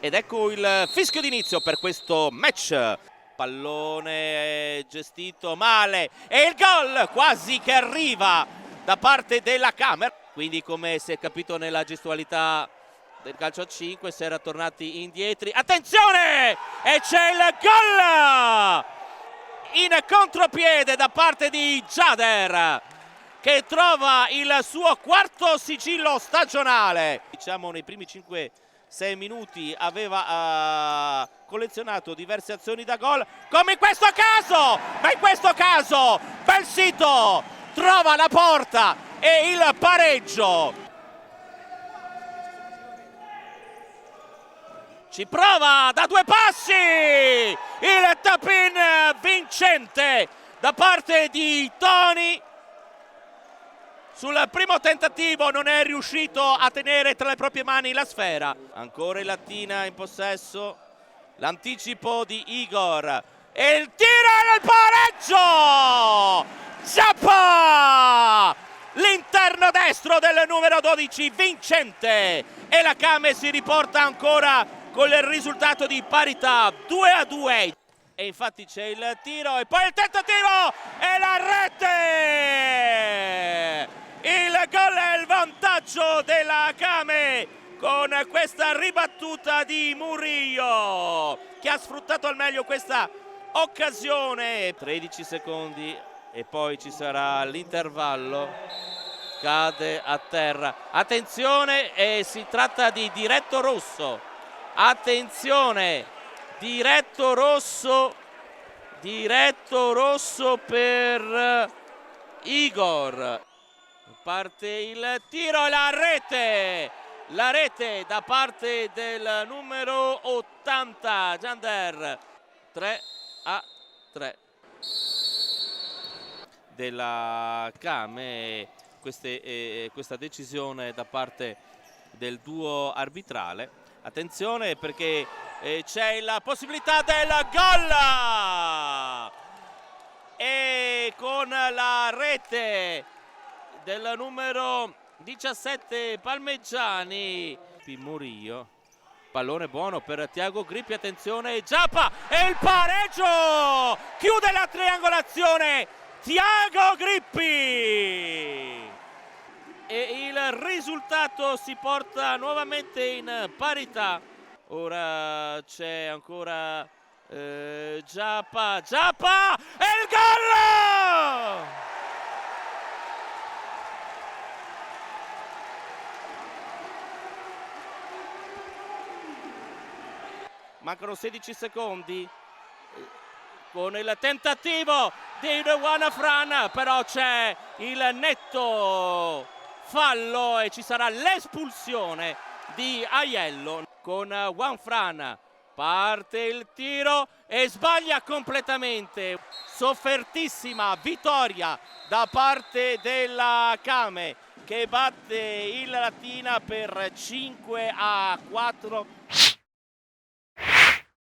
Ed ecco il fischio d'inizio per questo match. Pallone gestito male e il gol quasi che arriva da parte della Camera. Quindi, come si è capito nella gestualità del calcio a 5, si era tornati indietro. Attenzione! E c'è il gol in contropiede da parte di Jader, che trova il suo quarto sigillo stagionale. Diciamo nei primi 5-6 minuti aveva collezionato diverse azioni da gol, come in questo caso, ma in questo caso Belsito trova la porta e il pareggio. Ci prova da due passi il tap-in vincente da parte di Toni. Sul primo tentativo non è riuscito a tenere tra le proprie mani la sfera. Ancora il Latina in possesso. L'anticipo di Igor. E il tiro del pareggio! Zappa! L'interno destro del numero 12 vincente. E la Came si riporta ancora con il risultato di parità 2-2. E infatti c'è il tiro e poi il tentativo e la rete! Il gol è il vantaggio della Came con questa ribattuta di Murillo, che ha sfruttato al meglio questa occasione. 13 secondi e poi ci sarà l'intervallo. Cade a terra. Attenzione, si tratta di diretto rosso. Attenzione, diretto rosso per Igor. Parte il tiro e la rete da parte del numero 80 Jader. 3-3 della Came. Questa decisione da parte del duo arbitrale. Attenzione perché c'è la possibilità del gol e con la rete del numero 17 Palmeggiani. Murillo, pallone buono per Thiago Grippi, attenzione, Giappa e il pareggio, chiude la triangolazione Thiago Grippi e il risultato si porta nuovamente in parità. Ora c'è ancora Giappa e il gol! Mancano 16 secondi con il tentativo di Juan Fran, però c'è il netto fallo e ci sarà l'espulsione di Aiello. Con Juan Fran parte il tiro e sbaglia completamente. Soffertissima vittoria da parte della Came, che batte il Latina per 5-4